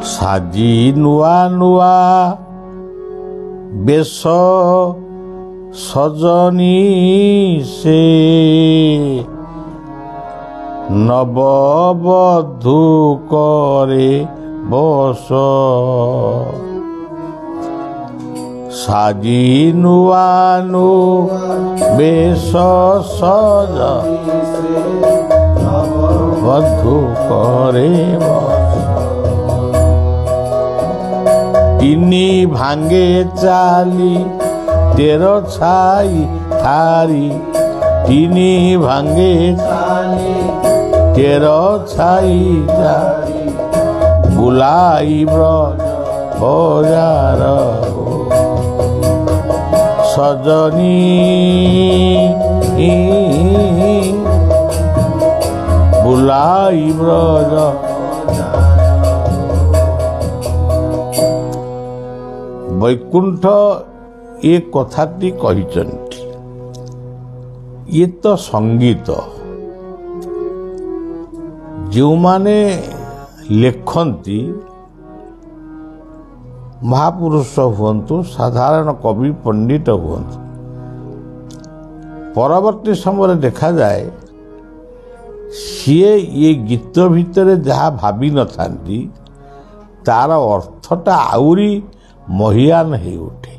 ସାଜି ନୂଆ ନୂଆ ବେଶ ସଜନୀ ସେ ନବବଧୂ କରେ ବସ ସାଜି ନୂଆ ନୂଆ ବେଶ ସଜନୀ ବଧୂ କରେ ବସ ତିନି ଭାଙ୍ଗେ ଚାଲି ତେର ଛାଇ ଥାରି ତିନି ଭାଙ୍ଗେ ଚାଲି ତେର ଛାଇ ଥାରି ବୁଲାଇ ବଜାର ସଜନୀ ବୁଲାଇ ବ୍ରଜ ବୈକୁଣ୍ଠ ଏ କଥାଟି କହିଛନ୍ତି। ଇଏ ତ ସଙ୍ଗୀତ। ଯେଉଁମାନେ ଲେଖନ୍ତି ମହାପୁରୁଷ ହୁଅନ୍ତୁ, ସାଧାରଣ କବି ପଣ୍ଡିତ ହୁଅନ୍ତୁ, ପରବର୍ତ୍ତୀ ସମୟରେ ଦେଖାଯାଏ ସିଏ ଏ ଗୀତ ଭିତରେ ଯାହା ଭାବିନଥାନ୍ତି ତାର ଅର୍ଥଟା ଆହୁରି ମହିୟାନ ହେଇ ଉଠେ,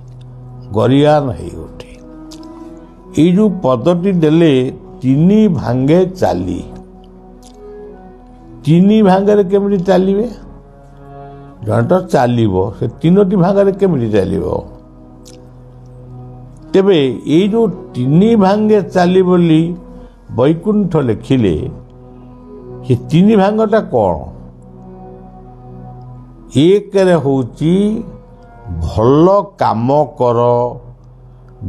ଗରିୟାନ ହେଇ ଉଠେ। ଏଇ ଯେଉଁ ପଦଟି ଦେଲେ ତିନି ଭାଙ୍ଗେ ଚାଲି, ତିନି ଭାଙ୍ଗରେ କେମିତି ଚାଲିବେ? ଜଣେ ତ ଚାଲିବ, ସେ ତିନୋଟି ଭାଙ୍ଗରେ କେମିତି ଚାଲିବ? ତେବେ ଏଇ ଯେଉଁ ତିନି ଭାଙ୍ଗେ ଚାଲି ବୋଲି ବୈକୁଣ୍ଠ ଲେଖିଲେ, ସେ ତିନି ଭାଙ୍ଗଟା କ'ଣ? ଏକରେ ହେଉଛି ଭଲ କାମ କର,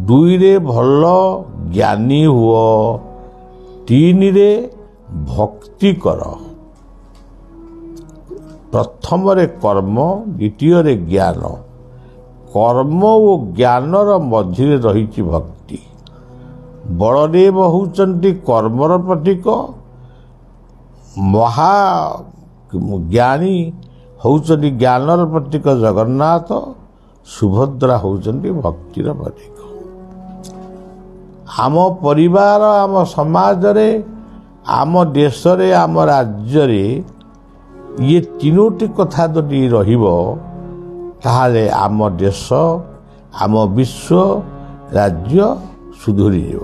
ଦୁଇରେ ଭଲ ଜ୍ଞାନୀ ହୁଅ, ତିନିରେ ଭକ୍ତି କର। ପ୍ରଥମରେ କର୍ମ, ଦ୍ୱିତୀୟରେ ଜ୍ଞାନ। କର୍ମ ଓ ଜ୍ଞାନର ମଝିରେ ରହିଛି ଭକ୍ତି। ବଳଦେବ ହେଉଛନ୍ତି କର୍ମର ପ୍ରତୀକ, ମହାଜ୍ଞାନୀ ହେଉଛନ୍ତି ଜ୍ଞାନର ପ୍ରତୀକ ଜଗନ୍ନାଥ, ସୁଭଦ୍ରା ହେଉଛନ୍ତି ଭକ୍ତିର ପ୍ରତୀକ। ଆମ ପରିବାର, ଆମ ସମାଜରେ, ଆମ ଦେଶରେ, ଆମ ରାଜ୍ୟରେ ଇଏ ତିନୋଟି କଥା ଯଦି ରହିବ ତାହେଲେ ଆମ ଦେଶ, ଆମ ବିଶ୍ୱ, ରାଜ୍ୟ ସୁଧୁରିଯିବ।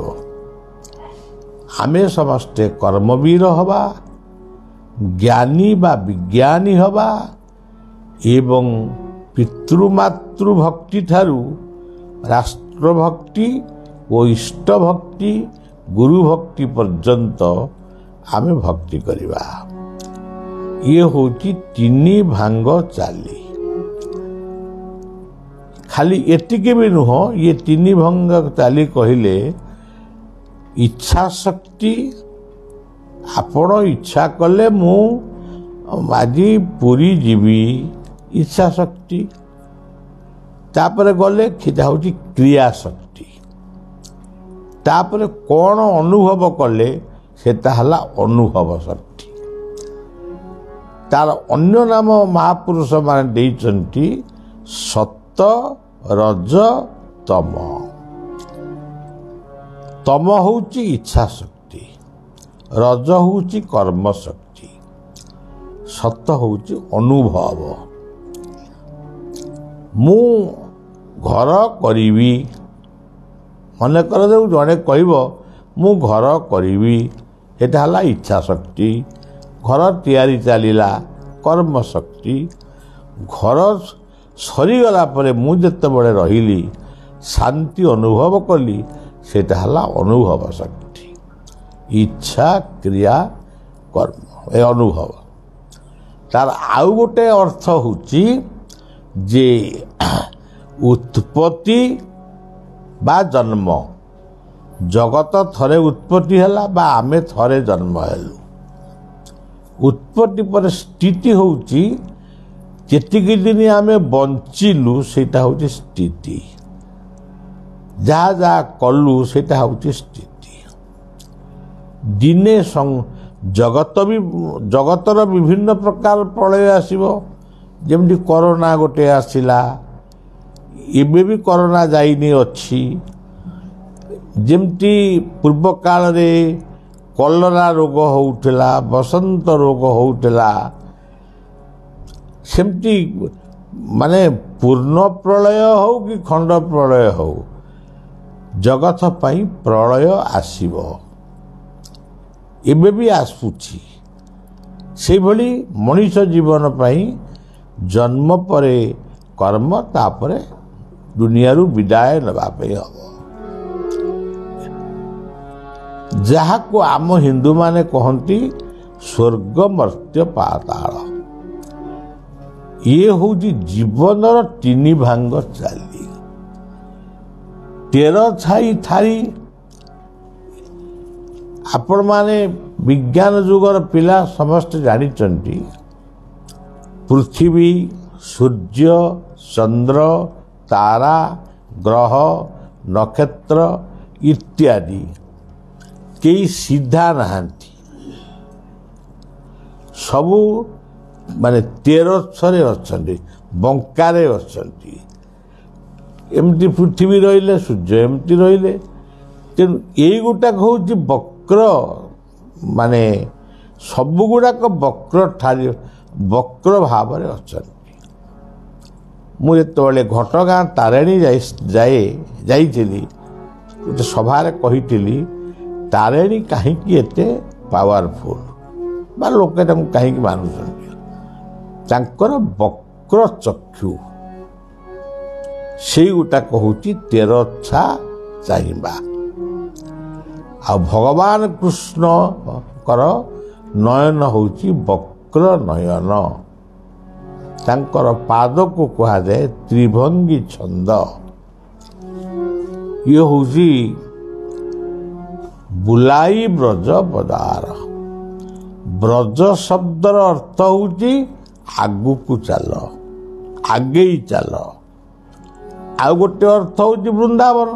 ଆମେ ସମସ୍ତେ କର୍ମବୀର ହେବା, ଜ୍ଞାନୀ ବା ବିଜ୍ଞାନୀ ହେବା ଏବଂ ପିତୃମାତୃଭକ୍ତି ଠାରୁ ରାଷ୍ଟ୍ରଭକ୍ତି ଓ ଇଷ୍ଟଭକ୍ତି, ଗୁରୁଭକ୍ତି ପର୍ଯ୍ୟନ୍ତ ଆମେ ଭକ୍ତି କରିବା। ଇଏ ହେଉଛି ତିନି ଭାଙ୍ଗ ଚାଲି। ଖାଲି ଏତିକି ବି ନୁହଁ, ଇଏ ତିନି ଭଙ୍ଗ ଚାଲି କହିଲେ ଇଚ୍ଛା ଶକ୍ତି। ଆପଣ ଇଚ୍ଛା କଲେ ମୁଁ ଆଜି ପୁରୀ ଯିବି, ଇଚ୍ଛା ଶକ୍ତି। ତାପରେ ଗଲେ ସେଟା ହେଉଛି କ୍ରିୟା ଶକ୍ତି। ତାପରେ କ'ଣ ଅନୁଭବ କଲେ ସେଟା ହେଲା ଅନୁଭବ ଶକ୍ତି। ତାର ଅନ୍ୟ ନାମ ମହାପୁରୁଷ ମାନେ ଦେଇଛନ୍ତି ସତ, ରଜ, ତମ। ତମ ହେଉଛି ଇଚ୍ଛା ଶକ୍ତି, ରଜ ହେଉଛି କର୍ମ ଶକ୍ତି, ସତ ହେଉଛି ଅନୁଭବ। ମୁଁ ଘର କରିବି, ମନେ କରାଯାଉ ଜଣେ କହିବ ମୁଁ ଘର କରିବି, ଏଟା ହେଲା ଇଚ୍ଛା ଶକ୍ତି। ଘର ତିଆରି ଚାଲିଲା, କର୍ମ ଶକ୍ତି। ଘର ସରିଗଲା ପରେ ମୁଁ ଯେତେବେଳେ ରହିଲି, ଶାନ୍ତି ଅନୁଭବ କଲି, ସେଟା ହେଲା ଅନୁଭବ ଶକ୍ତି। ଇଚ୍ଛା, କ୍ରିୟା, କର୍ମ, ଏ ଅନୁଭବ। ତାର ଆଉ ଗୋଟେ ଅର୍ଥ ହେଉଛି ଯେ ଉତ୍ପତ୍ତି ବା ଜନ୍ମ। ଜଗତ ଥରେ ଉତ୍ପତ୍ତି ହେଲା ବା ଆମେ ଥରେ ଜନ୍ମ ହେଲୁ। ଉତ୍ପତ୍ତି ପରେ ସ୍ଥିତି ହେଉଛି ଯେତିକି ଦିନ ଆମେ ବଞ୍ଚିଲୁ ସେଇଟା ହେଉଛି ସ୍ଥିତି। ଯାହା ଯାହା କଲୁ ସେଇଟା ହେଉଛି ସ୍ଥିତି। ଦିନେ ଜଗତର ବିଭିନ୍ନ ପ୍ରକାର ପ୍ରଳୟ ଆସିବ। ଯେମିତି କରୋନା ଗୋଟେ ଆସିଲା, ଏବେ ବି କରୋନା ଯାଇନି ଅଛି। ଯେମିତି ପୂର୍ବ କାଳରେ କଲରା ରୋଗ ହେଉଥିଲା, ବସନ୍ତ ରୋଗ ହେଉଥିଲା, ସେମିତି ମାନେ ପୂର୍ଣ୍ଣ ପ୍ରଳୟ ହେଉ କି ଖଣ୍ଡ ପ୍ରଳୟ ହେଉ, ଜଗତ ପାଇଁ ପ୍ରଳୟ ଆସିବ, ଏବେ ବି ଆସୁଛି। ସେଇଭଳି ମଣିଷ ଜୀବନ ପାଇଁ ଜନ୍ମ ପରେ କର୍ମ, ତାପରେ ଦୁନିଆରୁ ବିଦାୟ ନେବା ପାଇଁ ହେବ। ଯାହାକୁ ଆମ ହିନ୍ଦୁମାନେ କହନ୍ତି ସ୍ୱର୍ଗ ମର୍ତ୍ତ୍ୟ ପାତାଳ। ଇଏ ହେଉଛି ଜୀବନର ତିନି ଭାଙ୍ଗ ଚାଲି। 13 ଛାଇ ଥାରି। ଆପଣମାନେ ବିଜ୍ଞାନ ଯୁଗର ପିଲା ସମସ୍ତେ ଜାଣିଛନ୍ତି, ପୃଥିବୀ, ସୂର୍ଯ୍ୟ, ଚନ୍ଦ୍ର, ତାରା, ଗ୍ରହ, ନକ୍ଷତ୍ର ଇତ୍ୟାଦି କେହି ସିଧା ନାହାନ୍ତି, ସବୁ ମାନେ 13 ଅଛନ୍ତି, ବଙ୍କାରେ ଅଛନ୍ତି। ଏମିତି ପୃଥିବୀ ରହିଲେ, ସୂର୍ଯ୍ୟ ଏମିତି ରହିଲେ। ତେଣୁ ଏଇଗୁଡ଼ାକ ହେଉଛି ବକ୍ର, ମାନେ ସବୁଗୁଡ଼ାକ ବକ୍ର ଭାବରେ ଅଛନ୍ତି। ମୁଁ ଯେତେବେଳେ ଘଟଗାଁ ତାରିଣୀ ଯାଇଥିଲି, ଗୋଟେ ସଭାରେ କହିଥିଲି, ତାରିଣୀ କାହିଁକି ଏତେ ପାୱାରଫୁଲ୍ ବା ଲୋକେ ତାଙ୍କୁ କାହିଁକି ମାନୁଛନ୍ତି? ତାଙ୍କର ବକ୍ର ଚକ୍ଷୁ, ସେଇଗୁଟା କହୁଛି 13 ଛା ଚାହିଁବା। ଆଉ ଭଗବାନ କୃଷ୍ଣଙ୍କର ନୟନ ହେଉଛି ବକ୍ର ନୟନ। ତାଙ୍କର ପାଦକୁ କୁହାଯାଏ ତ୍ରିଭଙ୍ଗୀ ଛନ୍ଦ। ଇଏ ହେଉଛି ବୁଲାଇ ବ୍ରଜ ପଦାର। ବ୍ରଜ ଶବ୍ଦର ଅର୍ଥ ହେଉଛି ଆଗକୁ ଚାଲ, ଆଗେଇ ଚାଲ। ଆଉ ଗୋଟେ ଅର୍ଥ ହେଉଛି ବୃନ୍ଦାବନ।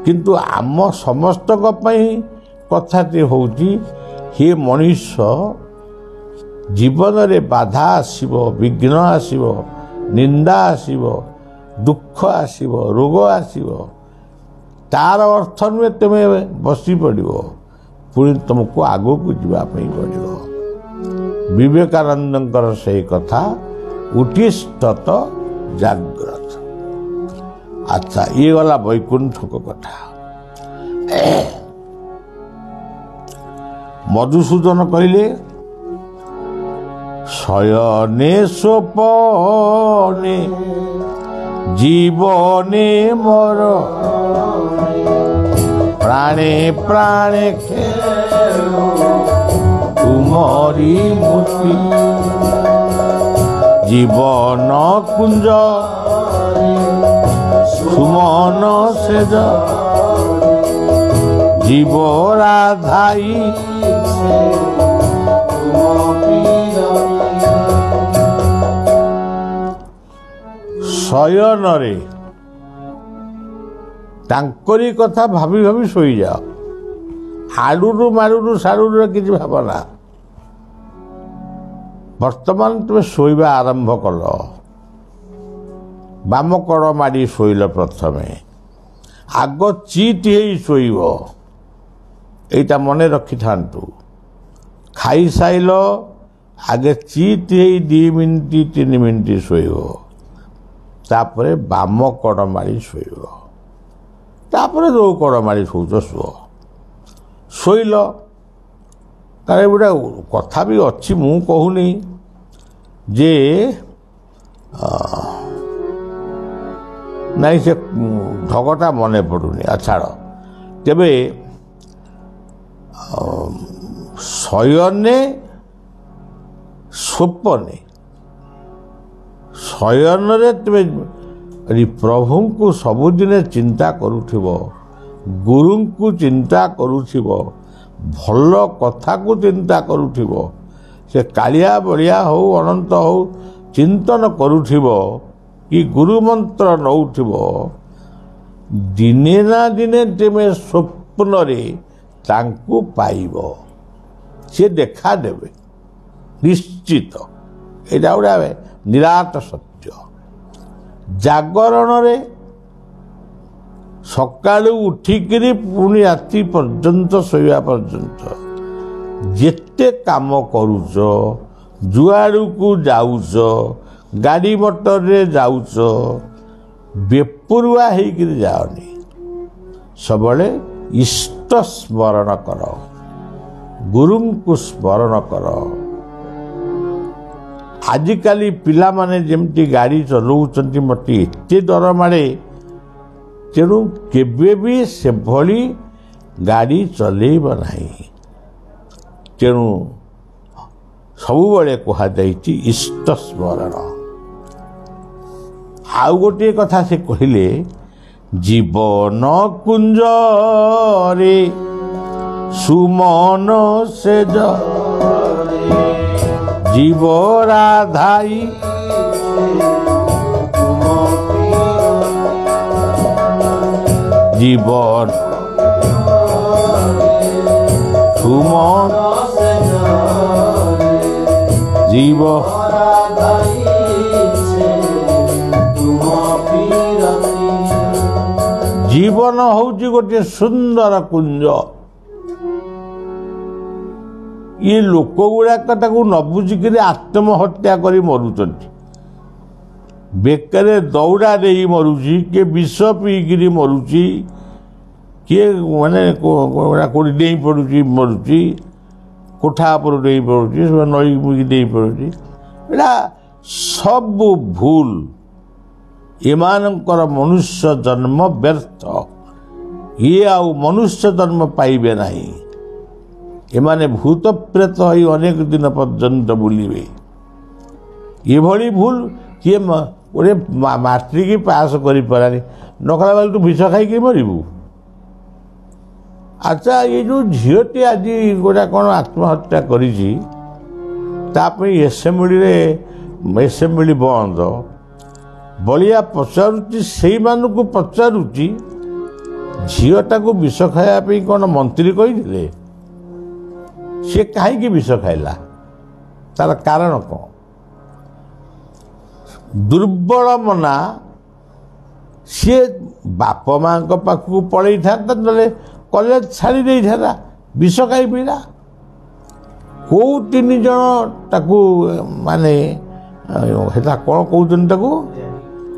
କିନ୍ତୁ ଆମ ସମସ୍ତଙ୍କ ପାଇଁ କଥାଟି ହେଉଛି, ହେ ମଣିଷ, ଜୀବନରେ ବାଧା ଆସିବ, ବିଘ୍ନ ଆସିବ, ନିନ୍ଦା ଆସିବ, ଦୁଃଖ ଆସିବ, ରୋଗ ଆସିବ। ତାର ଅର୍ଥ ନୁହେଁ ତୁମେ ବସି ପଡ଼ିବ, ପୁଣି ତୁମକୁ ଆଗକୁ ଯିବା ପାଇଁ ପଡ଼ିବ। ବିବେକାନନ୍ଦଙ୍କର ସେହି କଥା, ଉଠିଷ୍ଠତ ଜାଗ୍ରତ। ଆଚ୍ଛା, ଇଏ ଗଲା ବୈକୁଣ୍ଠକ କଥା। ମଧୁସୂଦନ କହିଲେ, ଶୟନେ ସ୍ୱପନେ জীবনে মর প্রাণে প্রাণে তুমরি মূর্তি জীবন কুঞ্জ সুমন সেজ জীব রাধাই ଶୟନରେ ତାଙ୍କରି କଥା ଭାବି ଭାବି ଶୋଇଯାଅ। ଆଡୁରୁ ମାଡୁରୁ ସାଡୁରୁ କିଛି ଭାବନା। ବର୍ତ୍ତମାନ ତୁମେ ଶୋଇବା ଆରମ୍ଭ କଲ। ବାମ କଡ଼ ମାଡ଼ି ଶୋଇଲ। ପ୍ରଥମେ ଆଗ ଚିଟ୍ ହେଇ ଶୋଇବ। ଏଇଟା ମନେ ରଖିଥାନ୍ତୁ। ଖାଇସାଇଲ, ଆଗେ ଚିଟ୍ ହେଇ 2 ମିନିଟ୍ 3 ମିନିଟ୍ ଶୋଇବ। ତାପରେ ବାମ କଡ଼ ମାଡ଼ି ଶୋଇବ। ତାପରେ ଯେଉଁ କଡ଼ ମାଡ଼ି ଶୋଉଛ ଶୁଅ। ଶୋଇଲ। କାରଣ ଗୋଟେ କଥା ବି ଅଛି, ମୁଁ କହୁନି ଯେ ନାଇଁ ସେ ଢଗଟା ମନେ ପଡ଼ୁନି। ଛାଡ଼। ତେବେ ଶୟନେ ସ୍ୱପନେ, ଶୟନରେ ତୁମେ ପ୍ରଭୁଙ୍କୁ ସବୁଦିନେ ଚିନ୍ତା କରୁଥିବ, ଗୁରୁଙ୍କୁ ଚିନ୍ତା କରୁଥିବ, ଭଲ କଥାକୁ ଚିନ୍ତା କରୁଥିବ। ସେ କାଳିଆ ବଳିଆ ହଉ, ଅନନ୍ତ ହଉ, ଚିନ୍ତନ କରୁଥିବ କି ଗୁରୁ ମନ୍ତ୍ର ନେଉଥିବ। ଦିନେ ନା ଦିନେ ତୁମେ ସ୍ୱପ୍ନରେ ତାଙ୍କୁ ପାଇବ। ସେ ଦେଖାଦେବେ ନିଶ୍ଚିତ। ଏଇଟା ଗୋଟେ ନିରାଟ ସତ୍ୟ। ଜାଗରଣରେ ସକାଳୁ ଉଠିକିରି ପୁଣି ରାତି ପର୍ଯ୍ୟନ୍ତ ଶୋଇବା ପର୍ଯ୍ୟନ୍ତ ଯେତେ କାମ କରୁଛ, ଯୁଆଡ଼କୁ ଯାଉଛ, ଗାଡ଼ି ମଟରରେ ଯାଉଛ, ବେପରୁଆ ହେଇକିରି ଯାଅନି। ସବୁବେଳେ ଇଷ୍ଟ ସ୍ମରଣ କର, ଗୁରୁଙ୍କୁ ସ୍ମରଣ କର। ଆଜିକାଲି ପିଲାମାନେ ଯେମିତି ଗାଡ଼ି ଚଲାଉଛନ୍ତି ମୋତେ ଏତେ ଡର ମାଡ଼େ, ତେଣୁ କେବେ ବି ସେଭଳି ଗାଡ଼ି ଚଲେଇବ ନାହିଁ। ତେଣୁ ସବୁବେଳେ କୁହାଯାଇଛି ଇଷ୍ଟ ସ୍ମରଣ। ଆଉ ଗୋଟିଏ କଥା ସେ କହିଲେ, ଜୀବନ କୁଞ୍ଜରେ ସୁମନ ସେଜ জীব রাধাই জীবন সুমন জীব জীবন হচ্ছে গোটে সুন্দর কুঞ্জ। ये लोक गुड़ाक न बुझिक आत्महत्या कर मरुंट, बेकारे दौड़ा दे मरुची, किए विष पीकि मरुची, किए माने कौटी डे पड़ुची मरुची, कोठा पर डे पड़ुची, नई मुई डे पड़ुची। एटा सब भूल। एमानकर मनुष्य जन्म व्यर्थ। ये आउ मनुष्य जन्म पाइबे नहीं। एमाने भूत प्रेत होई अनेक दिन पर्यंत बुलिबे। एभली भूल किए गोटे मैट्रिक पास करि पारानी नकला बेल तू विष खाई मरबू। अच्छा, ये जो झीटी आज गोटा कौन आत्महत्या करिछि तापई एसेम्बली बंद बलिया पचारुची से मानू पचारुची झीटा को विष खाया कौन मंत्री कही सी कहीं विष खाइला, तार कारण कौन? दुर्बल मना सी बाप माँ पाखक पलि था कॉलेज छाड़ी दे था, विष खाई पीला। कौ तीन जन ताकू माने हेता कौन कहते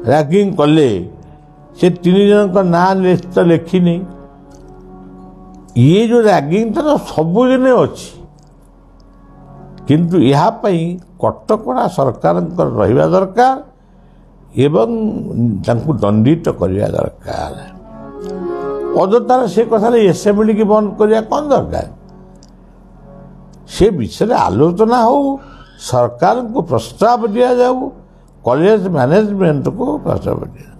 रैगिंग कले, से तीन जन का ना तो लिखिनी। ये जो रैगिंग तो सबुदिन अच्छी, किंतु यह कटकणा सरकार रहा दरकार एवं दंडित करने दरकार। अजतार से कथा एसेम्बली की बंद करने कौन दरकार? से विषय आलोचना हो, सरकार को प्रस्ताव दिया जाऊ, कॉलेज मैनेजमेंट को प्रस्ताव दिया।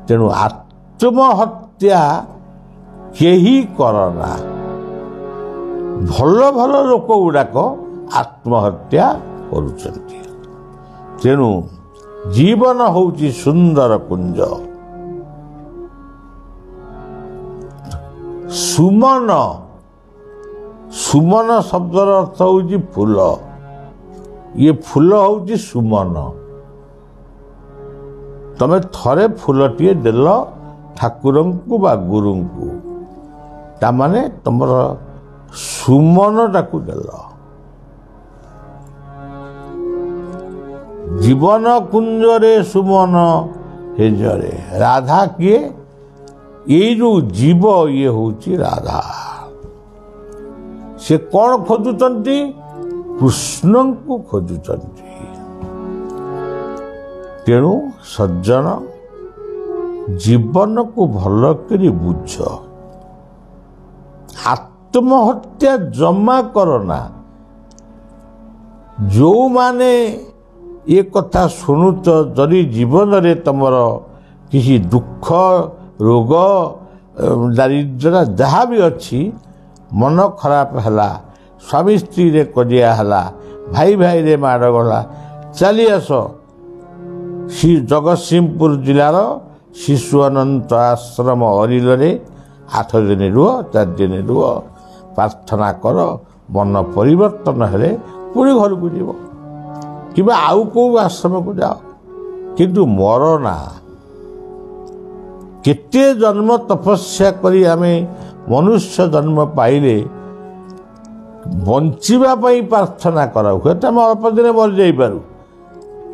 तेणु आत्महत्या केही करना। भल भल लोक गुड़ाक आत्महत्या करुछंती। तेणु जीवन होउची सुंदर कुंज। सुमन, सुमन शब्दर अर्थ होउची फूल। ये फूल होउची सुमन। तमे थरे फूलटिए देल ठाकुरंकु बा गुरुंकु, तामाने तुमर सुमन टाकू देल। जीवन कुंजरे सुमन हेजरे। राधा किए? ये जो जीव ये होची राधा। से कौन खोजुचंती? कृष्ण को खोजुचंती। तेणु सज्जन जीवन को भल करी बुझ। आत्महत्या जमा करना। जो माने ये कथा शुणुच, जदि जीवन रे तमर किसी दुख रोग दारिद्र्य जहाँ भी अच्छी, मन खराब है, स्वामी स्त्री रे कजिया है, भाई भाई रे माड़ गला, चली आस श्री जगतसिंहपुर जिलार शिशु अनंत आश्रम अरिल 8 दिन रुह, 4 दिन रुह, प्रार्थना कर, मन परिवर्तन हेले पुणी घर को जीव। किंबा आउ को आश्रम को जाओ किंतु मर ना केते जन्म तपस्या करी आमे मनुष्य जन्म पाइले बंचिबा पई प्रार्थना कराऊ हेता हम अल्प दिन मर जाई पारू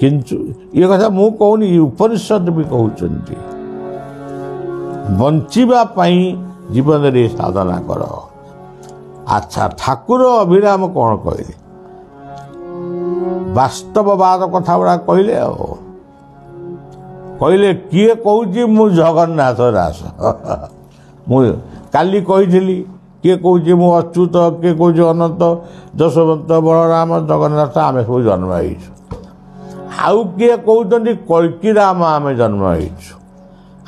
किंतु ये कथा मु कहूनी उपनिषद भी कहउचंती बंचिबा पई जीवन रे साधना कर। अच्छा ठाकुर अभिराम कौन कहले वास्तववाद कथा गुड़ा कहले कहले किए कहूँ मु जगन्नाथ दास मु काली कही किए कहूँ मु अच्युत किए कहूँ अनंत जशवंत बलराम जगन्नाथ आम सब जन्म आउ किए कहते कल्की राम आम जन्म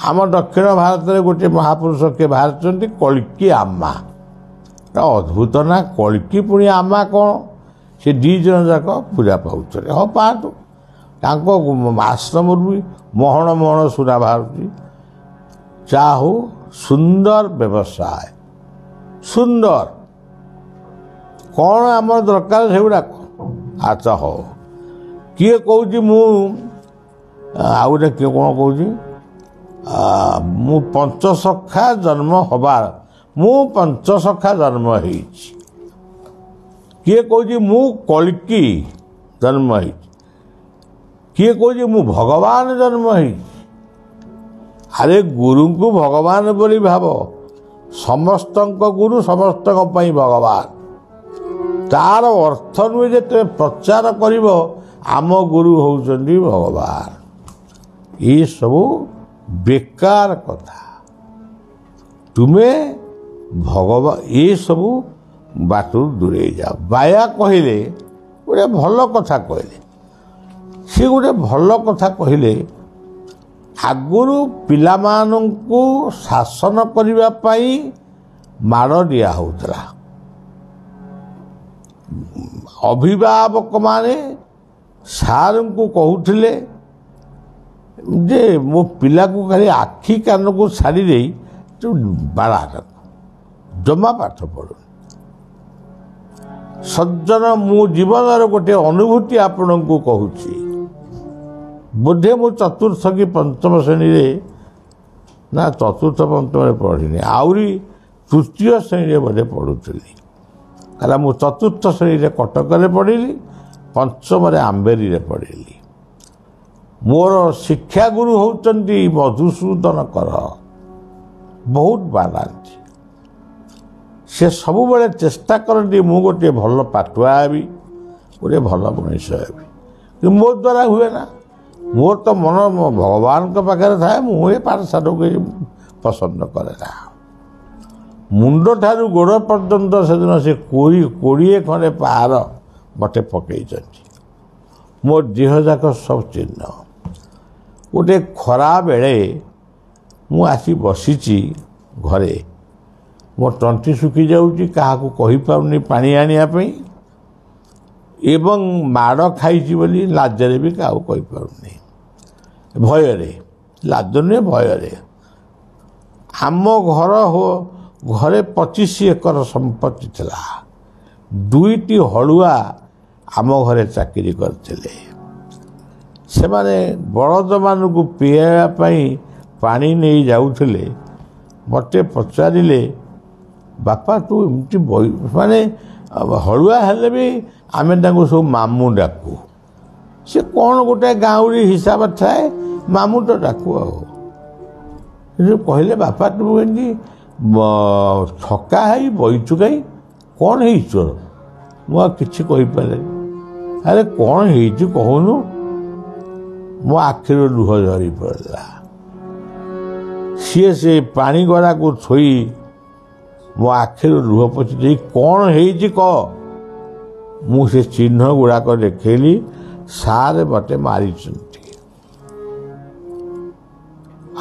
आम दक्षिण भारत में गोटे महापुरुष किए बाहर कल्की आमा अद्भुत ना कल्की पुणी आमा कौन से दी जन जाक पूजा पाते हाँ पातु आश्रम भी मोहन मोहन सुना बाहर चाहू सुंदर व्यवसाय सुंदर कौन आम दरकार से गुड़ाक। अच्छा हो किए कहूँ मु आउ गोटे किए कौन कहूँ मु पंचसखा जन्म हबार मु पंचसखा जन्म होइछि किए कहूँ मु कल्की जन्म होइछि किए कहूँ मु भगवान जन्म होइछि। अरे गुरु को भगवान बोली भाव समस्त गुरु समस्त भगवान तार अर्थ नुहे जे प्रचार करिव आम गुरु होउचंदी भगवान ये सबू बेकार कथा तुम्हें भगवान ये सबू बाटू दूरे जाओ। बाया कहले गोटे भल कथा कहले सी गोटे भल कथा कहले आगुरु पिलामानंकु शासन करिबा पाई माड़ दिया होतला अभिभावक माने सार को कहूथिले जे मो पिला को खाली आखि कान को छाड़ी दे तू बाड़ा जमा पाठ पढ़ु सज्जन मु जीवन गोटे अनुभूति आपण को कहूची बोधे मु चतुर्थ कि पंचम श्रेणी रे ना चतुर्थ पंचम पढ़ी आउरी तृतीय श्रेणी बोधे पढ़ुली कहला मु चतुर्थ श्रेणी कटक पढ़िली पंचम आंबेरी पढ़िली मोर शिक्षा गुरु होचंती मधुसूदन कर बहुत बालांती से सब बड़े चेष्टा करती मु गोटे भल पाटुआ हेबी गोटे भल मनीष हेबी कि मो द्वारा हुए ना मोर तो मन भगवान के पाखे थाए मुझे पाठशाठ को पसंद करे ना मुंड ठारू गोड़ पर्यंत से दिन से 20 खंडे पहाड़ मते पकई मो देह जाक सब चिन्ह गोटे खरा बेले मु आसी बसीची घरे मो तंटी सुखी जाऊँगी क्या कही पारुनी पानी आने एवं माड़ खाई बोली लाजरे भी क्या कही पारुनी भୟରେ लाज नुहे भୟରେ आम घर हो घरे 25 एकर संपत्ति थिला 2टी हलुआ आम घरे चाकरी करथिले से माने बड़द मान को पीवा पानी नहीं जाउथिले मते पचारिले बापा तू एमती माने हलुआ हेले भी आमे तांको सब मामू डाकू से कौन गोटे गाँवरी हिसाब थाए मामू तो डाकू जो कहले बापा तुम कहीं थका है बईचु कहीं कौन है चोर मुझे कि अरे कौन है कहूनु मो आखिर लुह झरी पड़ा सी से पानी गड़ा को थोई मो आखिर लुह पची कौन है कह मुझे चिन्ह गुड़ाक देखली सारे मते मारी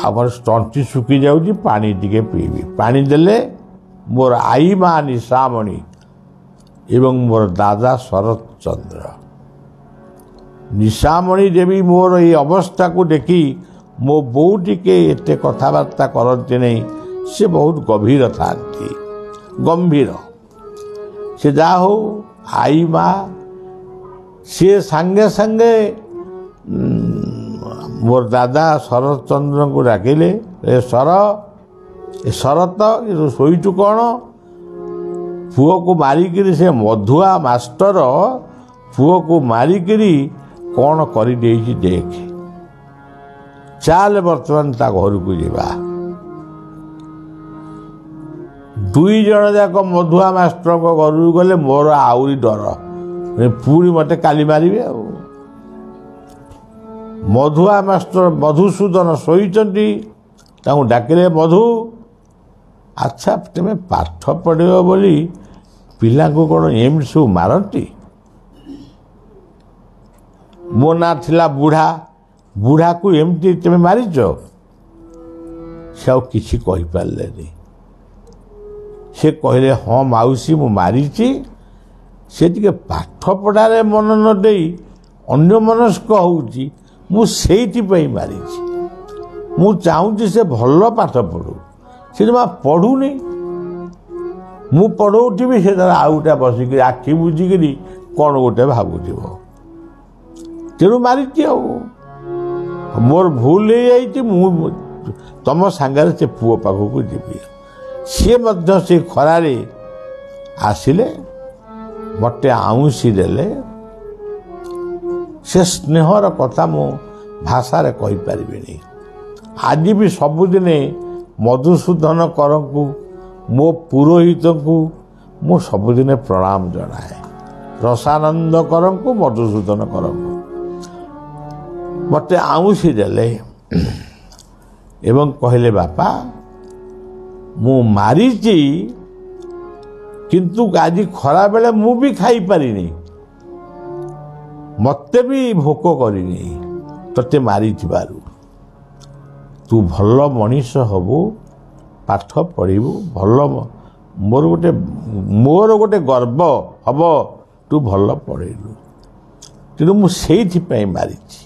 आमर तंटी सुखी जाऊँगी पानी टिके पीबी पानी देले मोर आई माँ निशामणि एवं मोर दादा शरत चंद्र निशामणि देवी मोर ये अवस्था को देखी मो बो टिके एते कथबार्ता करती नहीं से बहुत गभीर था गंभीर से जा हो आई माँ सी सांगे सांगे मोर दादा शरत चंद्र को डाकिले ए शरत शोचु कौन पुओ को मारिकी से मधुआ मास्टर पुओ को मारिकी कौन कर देख चाल बर्तमान ता घर को जीवा दुई जन जाक मधुआ मास्टर को घर गले मोर आउरी डर पूरी मते काली मारिबे आ मधुआ मास्टर मधुसूदन शोइचंती ताऊ डाकिले मधु अच्छा तुम पाठ पढ़ो बोली पिला को कौन एम सब मारती मो ना थिला बुढ़ा बुढ़ा को एमती तुम मारिच से किसी कही पारे नहीं से कहले हाँ माउसी मु मारिची से टिके पाठ पढ़ारे मन न दे अन्य मनस्क होउची मु सेठी पई मारिची मु चाहूची से भल पाठ पढ़ू से जमा पढ़ुनी मु पढ़ौथिबी से आउटा बसिक आखि बुझिकी कौन गोटे भावुव तेणु मारिची आ मोर भूल हो तुम सांगे से पुओ पाखक जीवी सी मध्य से खरारे आसिले मते आउंसी देले से स्नेहर कथा मो भाषा रे कहि परिबेनी आज भी सबुदिने मधुसूदन कर को मो पुरोहित को मो सबुदिने प्रणाम जनाए रसानंद कर को मधुसूदन कर को मते आउंसी देले एवं कहले बापा मु मारिची किंतु आज खरा बेले मु भी खाई पारिनी मते भी भोक करिनी तते मारी थिबारु तू भल मनीष हबु पाठ पढ़िबु भल मोर गोटे गर्व हब तू भल पढ़ेलु तेणु मु सेठी पई मारिची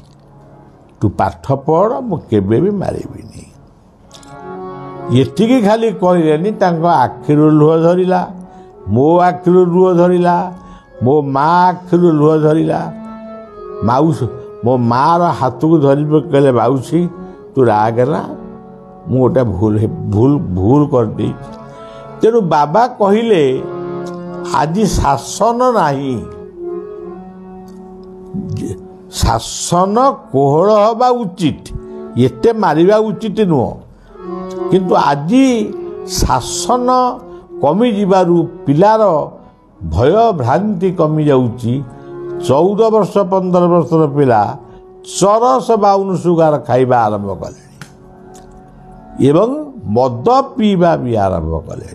तू पाठ पढ़ मु केबे भी मारिबिनी ये खाली कहलेनी आखिरु लुह धरला मो आखिरु लुह धरला मो माँ आखिरु लुह धरला माउस मो माँ हाथ को धरी कहले माउसी तू रागना मु गोटे भूल भूल भूल कर दी तेणु बाबा कहले आज शासन नहीं शासन कोहल हवा उचित एते मारिबा उचित नुह किंतु आज शासन कमी जीवारु पिलार भय भ्रांति कमी जाउची 14 वर्ष 15 वर्षर पिला चरस बाउन सुगार खाइबा आरंभ कले एवं मद पीवा भी आरंभ कले।